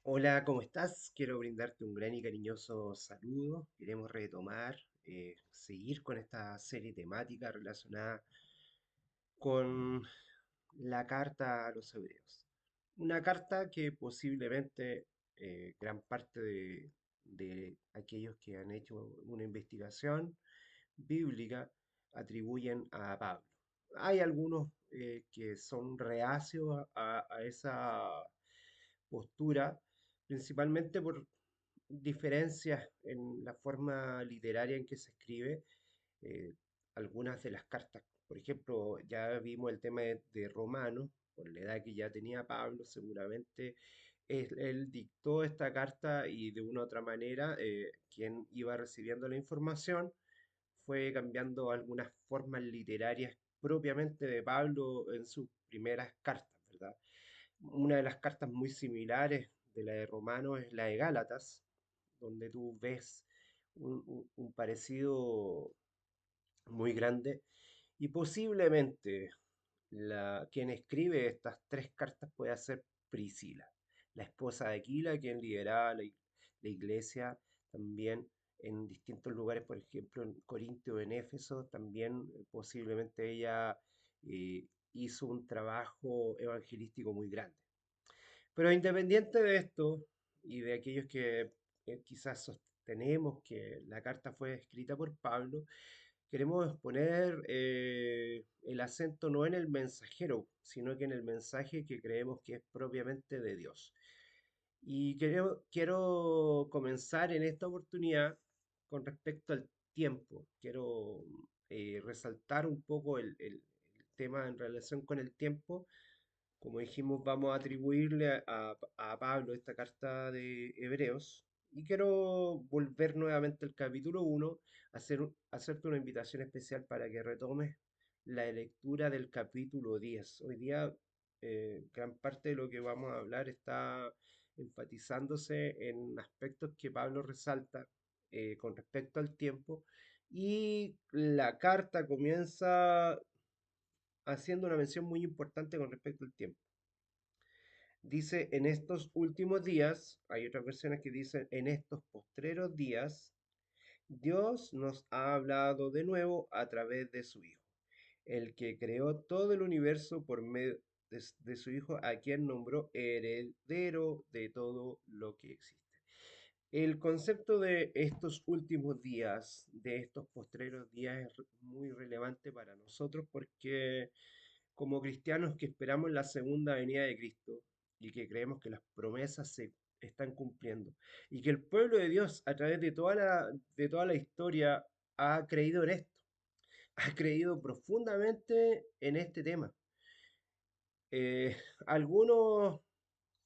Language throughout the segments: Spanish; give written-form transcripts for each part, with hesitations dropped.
Hola, ¿cómo estás? Quiero brindarte un gran y cariñoso saludo. Queremos retomar, seguir con esta serie temática relacionada con la carta a los hebreos. Una carta que posiblemente gran parte de aquellos que han hecho una investigación bíblica atribuyen a Pablo. Hay algunos que son reacios a esa postura, principalmente por diferencias en la forma literaria en que se escribe eh, algunas de las cartas. Por ejemplo, ya vimos el tema de Romanos, por la edad que ya tenía Pablo, seguramente él dictó esta carta y de una u otra manera quien iba recibiendo la información fue cambiando algunas formas literarias propiamente de Pablo en sus primeras cartas, ¿verdad? Una de las cartas muy similares de la de Romanos es la de Gálatas, donde tú ves un parecido muy grande y posiblemente quien escribe estas tres cartas puede ser Priscila, la esposa de Aquila, quien lideraba la iglesia también en distintos lugares, por ejemplo en Corintio, en Éfeso, también posiblemente ella hizo un trabajo evangelístico muy grande. Pero independiente de esto y de aquellos que quizás sostenemos que la carta fue escrita por Pablo, queremos poner el acento no en el mensajero, sino que en el mensaje que creemos que es propiamente de Dios. Y quiero comenzar en esta oportunidad con respecto al tiempo. Quiero resaltar un poco el tema en relación con el tiempo. Como dijimos, vamos a atribuirle a Pablo esta carta de Hebreos. Y quiero volver nuevamente al capítulo 1, hacerte una invitación especial para que retomes la lectura del capítulo 10. Hoy día, gran parte de lo que vamos a hablar está enfatizándose en aspectos que Pablo resalta con respecto al tiempo. Y la carta comienza haciendo una mención muy importante con respecto al tiempo. Dice, en estos últimos días, hay otras versiones que dicen, en estos postreros días, Dios nos ha hablado de nuevo a través de su Hijo, el que creó todo el universo por medio de su Hijo, a quien nombró heredero de todo lo que existe. El concepto de estos últimos días, de estos postreros días, es muy relevante para nosotros porque como cristianos que esperamos la segunda venida de Cristo y que creemos que las promesas se están cumpliendo y que el pueblo de Dios a través de toda la historia ha creído en esto, ha creído profundamente en este tema. Eh, Algunos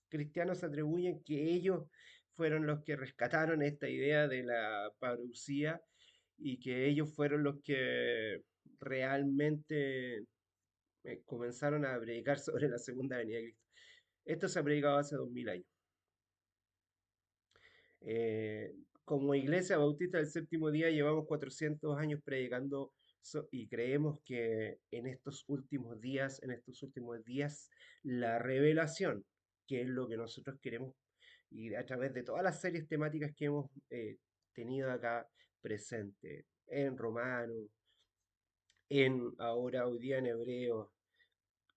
cristianos atribuyen que ellos fueron los que rescataron esta idea de la parucía y que ellos fueron los que realmente comenzaron a predicar sobre la segunda venida de Cristo. Esto se ha predicado hace 2000 años. Eh, Como Iglesia Bautista del Séptimo Día llevamos 400 años predicando y creemos que en estos últimos días, la revelación, que es lo que nosotros queremos, y a través de todas las series temáticas que hemos tenido acá presente, en Romano, en ahora hoy día en Hebreo,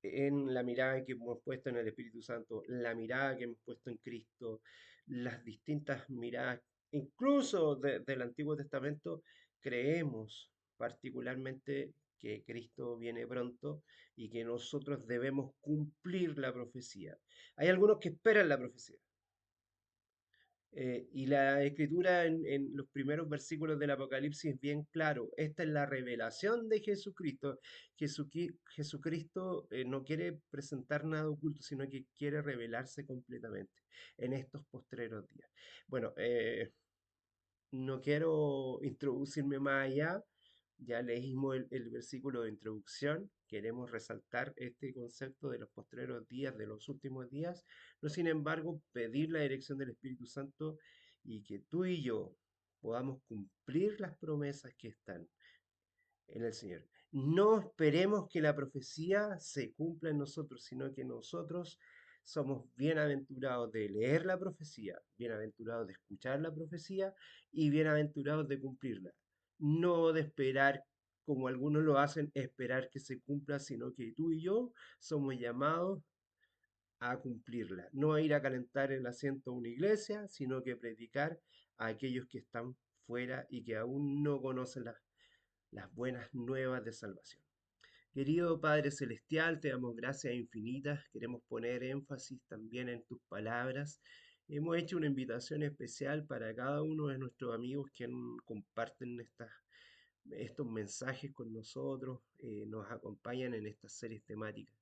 en la mirada que hemos puesto en el Espíritu Santo, la mirada que hemos puesto en Cristo, las distintas miradas, incluso del Antiguo Testamento, creemos particularmente que Cristo viene pronto y que nosotros debemos cumplir la profecía. Hay algunos que esperan la profecía, y la escritura en los primeros versículos del Apocalipsis es bien claro. Esta es la revelación de Jesucristo. Jesucristo no quiere presentar nada oculto, sino que quiere revelarse completamente en estos postreros días. Bueno, no quiero introducirme más allá. Ya leímos el versículo de introducción. Queremos resaltar este concepto de los postreros días, de los últimos días. No, sin embargo, pedir la dirección del Espíritu Santo y que tú y yo podamos cumplir las promesas que están en el Señor. No esperemos que la profecía se cumpla en nosotros, sino que nosotros Somos bienaventurados de leer la profecía, bienaventurados de escuchar la profecía y bienaventurados de cumplirla. No de esperar, como algunos lo hacen, esperar que se cumpla, sino que tú y yo somos llamados a cumplirla. No a ir a calentar el asiento a una iglesia, sino que predicar a aquellos que están fuera y que aún no conocen las buenas nuevas de salvación. Querido Padre Celestial, te damos gracias infinitas. Queremos poner énfasis también en tus palabras. Hemos hecho una invitación especial para cada uno de nuestros amigos que comparten estos mensajes con nosotros, nos acompañan en estas series temáticas.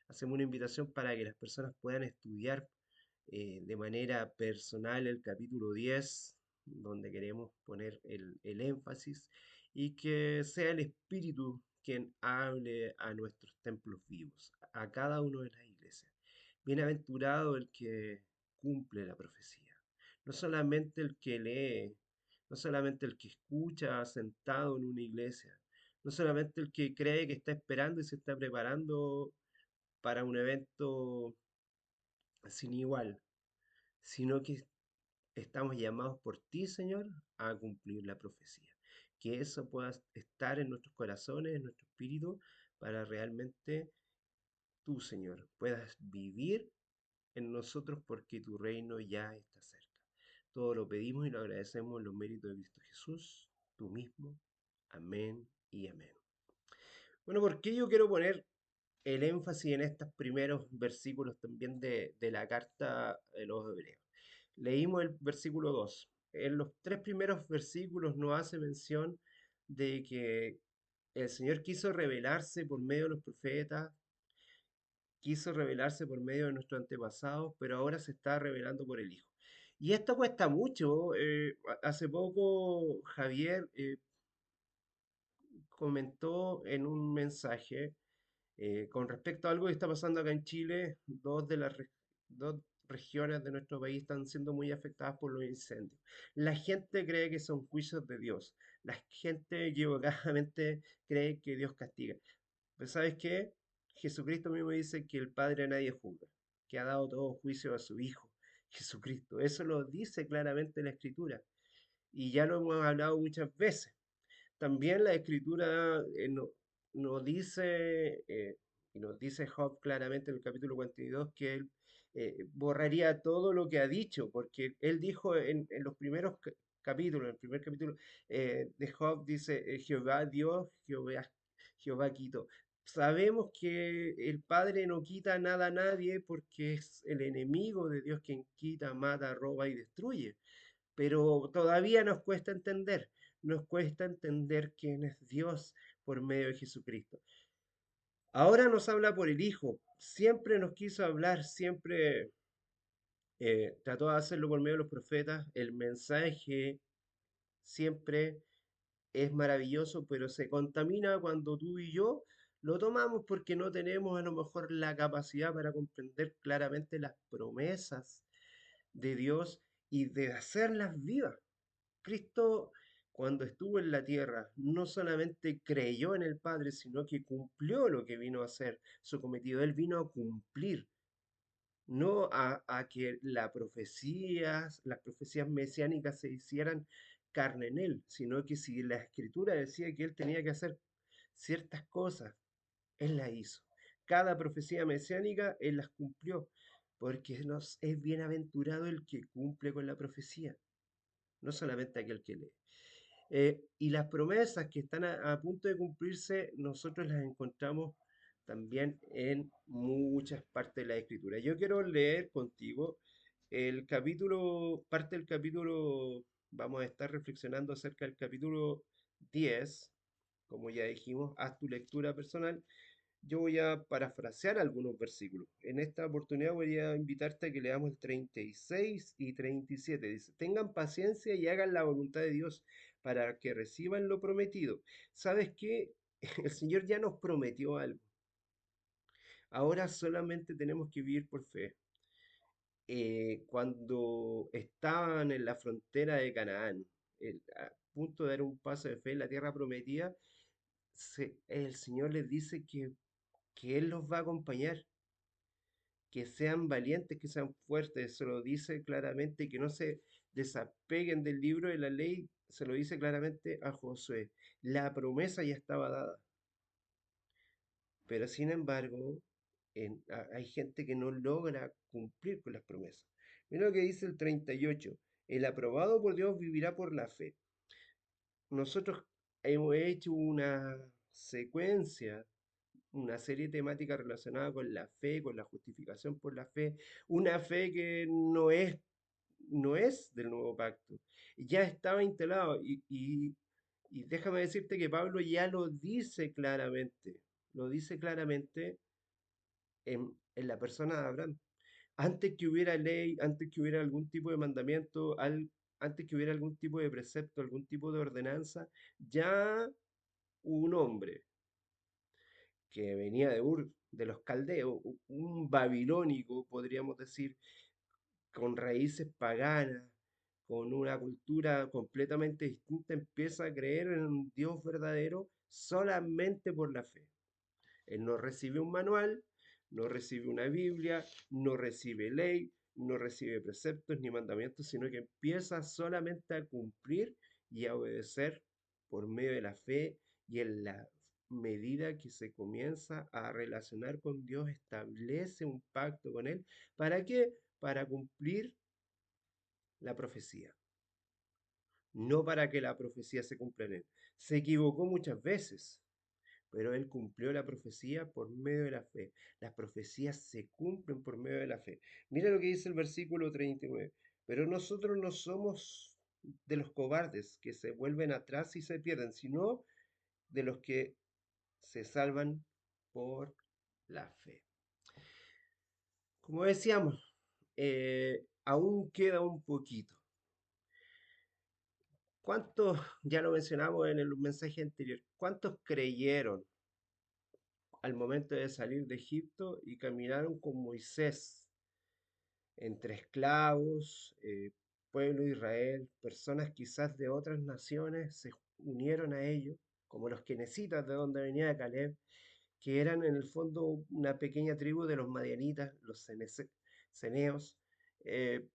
Hacemos una invitación para que las personas puedan estudiar de manera personal el capítulo 10, donde queremos poner el énfasis, y que sea el Espíritu quien hable a nuestros templos vivos, a cada uno de las iglesias. Bienaventurado el que cumple la profecía, no solamente el que lee, no solamente el que escucha sentado en una iglesia, no solamente el que cree que está esperando y se está preparando para un evento sin igual, sino que estamos llamados por ti, Señor, a cumplir la profecía. Que eso pueda estar en nuestros corazones, en nuestro espíritu, para realmente tú, Señor, puedas vivir en nosotros porque tu reino ya está cerca. Todo lo pedimos y lo agradecemos en los méritos de Cristo Jesús, tú mismo. Amén y amén. Bueno, ¿por qué yo quiero poner el énfasis en estos primeros versículos también de la carta de los Hebreos? Leímos el versículo 2. En los tres primeros versículos nos hace mención de que el Señor quiso revelarse por medio de los profetas, quiso revelarse por medio de nuestros antepasados, pero ahora se está revelando por el Hijo. Y esto cuesta mucho. Hace poco Javier comentó en un mensaje con respecto a algo que está pasando acá en Chile. Dos regiones de nuestro país están siendo muy afectadas por los incendios. La gente cree que son juicios de Dios. La gente equivocadamente cree que Dios castiga. Pero ¿sabes qué? Jesucristo mismo dice que el Padre a nadie juzga, que ha dado todo juicio a su Hijo, Jesucristo. Eso lo dice claramente la Escritura. Y ya lo hemos hablado muchas veces. También la escritura nos dice, y nos dice Job claramente en el capítulo 42, que él borraría todo lo que ha dicho, porque él dijo en los primeros capítulos, en el primer capítulo de Job, dice, Jehová Dios, Jehová quitó. Sabemos que el Padre no quita nada a nadie porque es el enemigo de Dios quien quita, mata, roba y destruye, pero todavía nos cuesta entender quién es Dios por medio de Jesucristo. Ahora nos habla por el Hijo, siempre nos quiso hablar, siempre trató de hacerlo por medio de los profetas, el mensaje siempre es maravilloso, pero se contamina cuando tú y yo lo tomamos porque no tenemos a lo mejor la capacidad para comprender claramente las promesas de Dios y de hacerlas vivas. Cristo, cuando estuvo en la tierra, no solamente creyó en el Padre, sino que cumplió lo que vino a hacer, su cometido. Él vino a cumplir, no a que las profecías mesiánicas se hicieran carne en él, sino que si la Escritura decía que él tenía que hacer ciertas cosas, él las hizo. Cada profecía mesiánica, él las cumplió, porque es bienaventurado el que cumple con la profecía, no solamente aquel que lee. Y las promesas que están a punto de cumplirse, nosotros las encontramos también en muchas partes de la Escritura. Yo quiero leer contigo parte del capítulo, vamos a estar reflexionando acerca del capítulo 10, como ya dijimos, haz tu lectura personal. Yo voy a parafrasear algunos versículos. En esta oportunidad voy a invitarte a que leamos el 36 y 37. Dice, tengan paciencia y hagan la voluntad de Dios para que reciban lo prometido. ¿Sabes qué? El Señor ya nos prometió algo. Ahora solamente tenemos que vivir por fe. Cuando estaban en la frontera de Canaán, a punto de dar un paso de fe en la tierra prometida, el Señor les dice que Él los va a acompañar. que sean valientes, que sean fuertes, se lo dice claramente, que no se desapeguen del libro de la ley, se lo dice claramente a Josué. La promesa ya estaba dada, pero sin embargo, hay gente que no logra cumplir con las promesas. Mira lo que dice el 38: el aprobado por Dios vivirá por la fe. Nosotros hemos hecho una secuencia, una serie temática relacionada con la fe, con la justificación por la fe, una fe que no es del nuevo pacto. Ya estaba instalado y déjame decirte que Pablo ya lo dice claramente en la persona de Abraham. Antes que hubiera ley, antes que hubiera algún tipo de mandamiento, antes que hubiera algún tipo de precepto, algún tipo de ordenanza, ya un hombre que venía de Ur, de los caldeos, un babilónico, podríamos decir, con raíces paganas, con una cultura completamente distinta, empieza a creer en un Dios verdadero solamente por la fe. Él no recibe un manual, no recibe una Biblia, no recibe ley, no recibe preceptos ni mandamientos, sino que empieza solamente a cumplir y a obedecer por medio de la fe, y en la medida que se comienza a relacionar con Dios, establece un pacto con Él. ¿Para qué? Para cumplir la profecía, no para que la profecía se cumpla en Él. Se equivocó muchas veces, pero él cumplió la profecía por medio de la fe. Las profecías se cumplen por medio de la fe. Mira lo que dice el versículo 39. Pero nosotros no somos de los cobardes que se vuelven atrás y se pierden, sino de los que se salvan por la fe. Como decíamos, aún queda un poquito. ¿Cuántos, ya lo mencionamos en el mensaje anterior, cuántos creyeron al momento de salir de Egipto y caminaron con Moisés entre esclavos, pueblo de Israel, personas quizás de otras naciones se unieron a ellos, como los kenecitas de donde venía Caleb, que eran en el fondo una pequeña tribu de los madianitas, los ceneos, eh,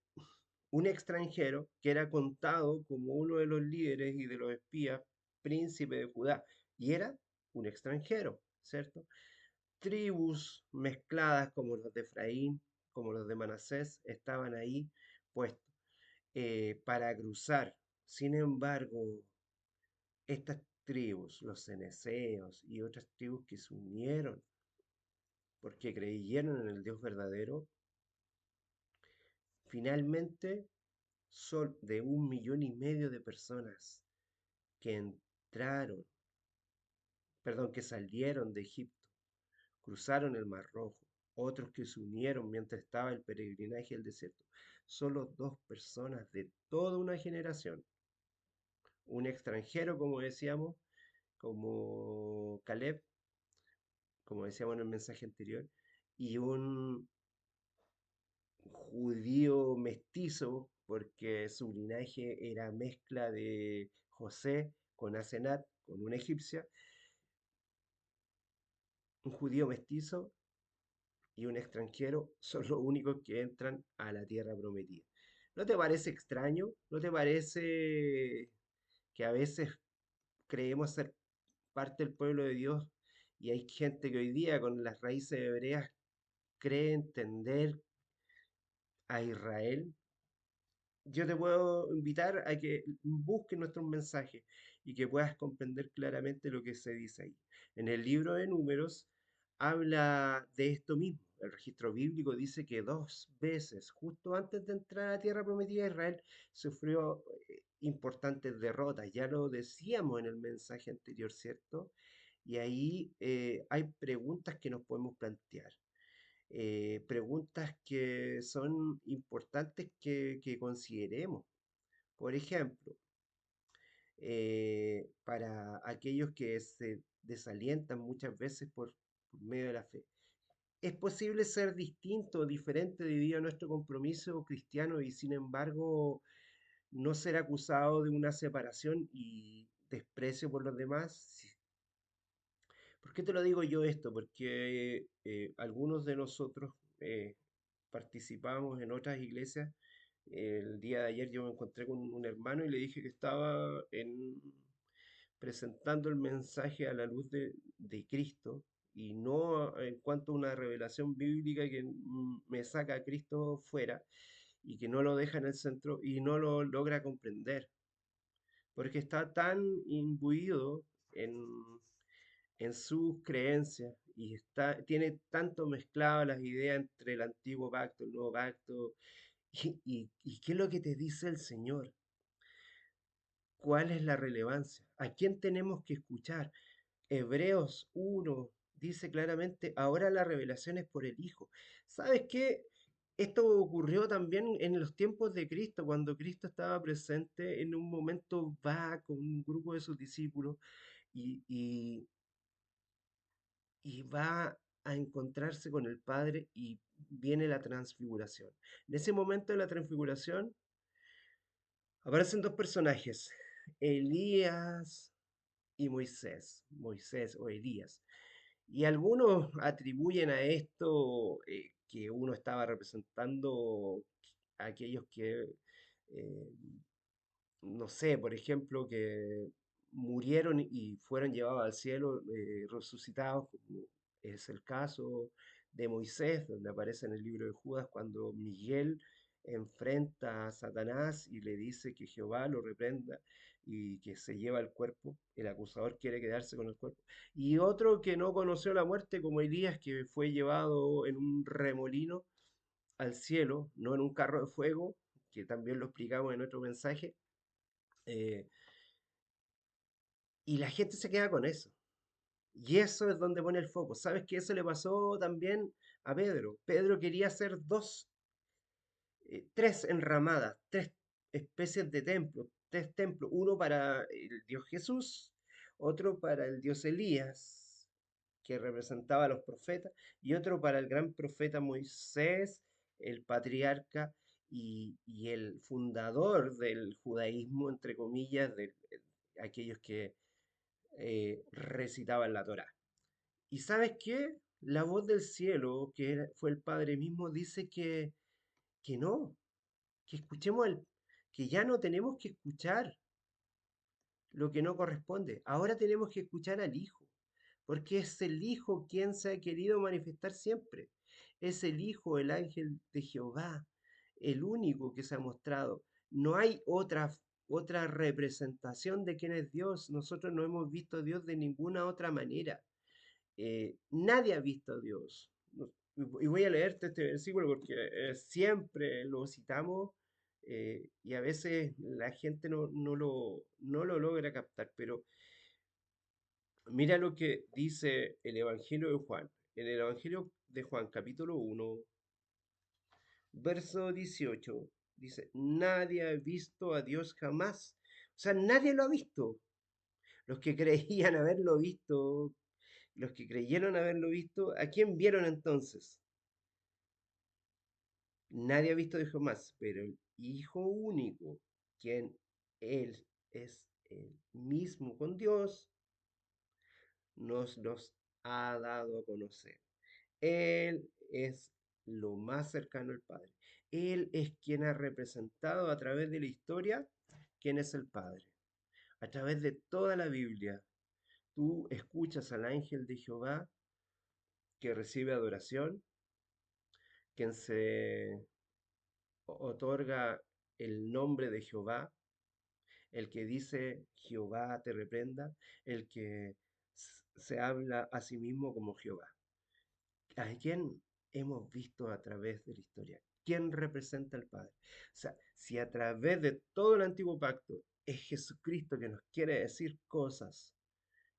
un extranjero que era contado como uno de los líderes y de los espías, príncipe de Judá, y era un extranjero, ¿cierto? Tribus mezcladas como los de Efraín, como los de Manasés, estaban ahí puestos para cruzar. Sin embargo, estas tribus, los ceneseos y otras tribus que se unieron porque creyeron en el Dios verdadero, finalmente son de 1,5 millones de personas que entraron, perdón, que salieron de Egipto, cruzaron el Mar Rojo, otros que se unieron mientras estaba el peregrinaje del desierto. Solo 2 personas de toda una generación. Un extranjero, como decíamos, como Caleb, como decíamos en el mensaje anterior, y un judío mestizo, porque su linaje era mezcla de José con Asenat, con una egipcia, un judío mestizo y un extranjero son los únicos que entran a la tierra prometida. ¿No te parece extraño? ¿No te parece que a veces creemos ser parte del pueblo de Dios y hay gente que hoy día con las raíces hebreas cree entender a Israel? Yo te puedo invitar a que busques nuestros mensajes y que puedas comprender claramente lo que se dice ahí. En el libro de Números habla de esto mismo. El registro bíblico dice que 2 veces, justo antes de entrar a la tierra prometida, Israel sufrió importantes derrotas. Ya lo decíamos en el mensaje anterior, ¿cierto? Y ahí hay preguntas que nos podemos plantear, preguntas que son importantes que consideremos. Por ejemplo, para aquellos que se desalientan muchas veces por medio de la fe, ¿es posible ser distinto, diferente debido a nuestro compromiso cristiano y sin embargo no ser acusado de una separación y desprecio por los demás? ¿Por qué te lo digo yo esto? Porque algunos de nosotros participábamos en otras iglesias. El día de ayer yo me encontré con un hermano y le dije que estaba presentando el mensaje a la luz de Cristo y no en cuanto a una revelación bíblica que me saca a Cristo fuera y que no lo deja en el centro y no lo logra comprender, porque está tan imbuido en sus creencias y tiene tanto mezclado las ideas entre el antiguo pacto, el nuevo pacto, y qué es lo que te dice el Señor, cuál es la relevancia, a quién tenemos que escuchar. Hebreos 1 dice claramente, ahora la revelación es por el Hijo. ¿Sabes qué? Esto ocurrió también en los tiempos de Cristo, cuando Cristo estaba presente en un momento, va con un grupo de sus discípulos y, y- y va a encontrarse con el Padre y viene la transfiguración. En ese momento de la transfiguración aparecen dos personajes, Elías y Moisés, Moisés o Elías. Y algunos atribuyen a esto que uno estaba representando a aquellos que eh, no sé, por ejemplo, que murieron y fueron llevados al cielo, resucitados, como es el caso de Moisés, donde aparece en el libro de Judas cuando Miguel enfrenta a Satanás y le dice que Jehová lo reprenda y que se lleva el cuerpo, el acusador quiere quedarse con el cuerpo. Y otro que no conoció la muerte, como Elías, que fue llevado en un remolino al cielo, no en un carro de fuego, que también lo explicamos en otro mensaje, eh, y la gente se queda con eso. Y eso es donde pone el foco. ¿Sabes que eso le pasó también a Pedro? Pedro quería hacer tres enramadas, tres especies de templos, tres templos, uno para el Dios Jesús, otro para el Dios Elías, que representaba a los profetas, y otro para el gran profeta Moisés, el patriarca y el fundador del judaísmo, entre comillas, de aquellos que recitaban la Torá. ¿Y sabes qué? La voz del cielo, fue el Padre mismo, dice que no, que escuchemos que ya no tenemos que escuchar lo que no corresponde. Ahora tenemos que escuchar al Hijo, porque es el Hijo quien se ha querido manifestar siempre. Es el Hijo, el ángel de Jehová, el único que se ha mostrado. No hay otra representación de quién es Dios. Nosotros no hemos visto a Dios de ninguna otra manera. Nadie ha visto a Dios. Y voy a leerte este versículo porque siempre lo citamos y a veces la gente no lo logra captar, pero mira lo que dice el Evangelio de Juan. En el Evangelio de Juan, capítulo 1, verso 18, dice, nadie ha visto a Dios jamás. O sea, nadie lo ha visto. Los que creían haberlo visto, los que creyeron haberlo visto, ¿a quién vieron entonces? Nadie ha visto a Dios jamás, pero el Hijo único, quien Él es el mismo con Dios, nos los ha dado a conocer. Él es lo más cercano al Padre. Él es quien ha representado a través de la historia quién es el Padre. A través de toda la Biblia, tú escuchas al ángel de Jehová que recibe adoración, quien se otorga el nombre de Jehová, el que dice Jehová te reprenda, el que se habla a sí mismo como Jehová. ¿A quién hemos visto a través de la historia? ¿Quién representa al Padre? O sea, si a través de todo el antiguo pacto es Jesucristo que nos quiere decir cosas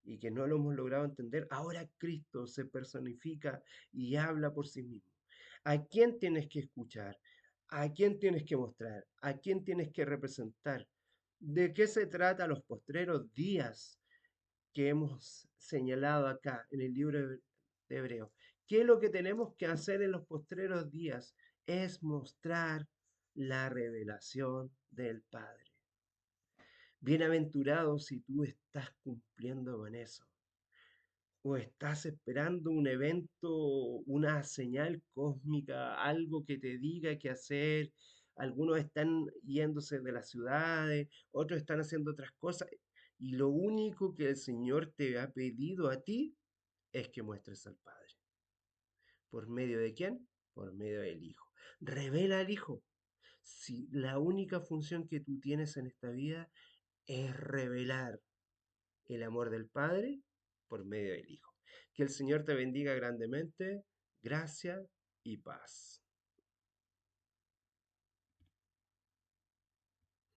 y que no lo hemos logrado entender, ahora Cristo se personifica y habla por sí mismo. ¿A quién tienes que escuchar? ¿A quién tienes que mostrar? ¿A quién tienes que representar? ¿De qué se trata los postreros días que hemos señalado acá en el libro de Hebreos? ¿Qué es lo que tenemos que hacer en los postreros días? Es mostrar la revelación del Padre. Bienaventurado si tú estás cumpliendo con eso. o estás esperando un evento, una señal cósmica, algo que te diga qué hacer. Algunos están yéndose de las ciudades, otros están haciendo otras cosas. Y lo único que el Señor te ha pedido a ti es que muestres al Padre. ¿Por medio de quién? Por medio del Hijo. Revela al Hijo. Si la única función que tú tienes en esta vida es revelar el amor del Padre por medio del Hijo. Que el Señor te bendiga grandemente. Gracia y paz.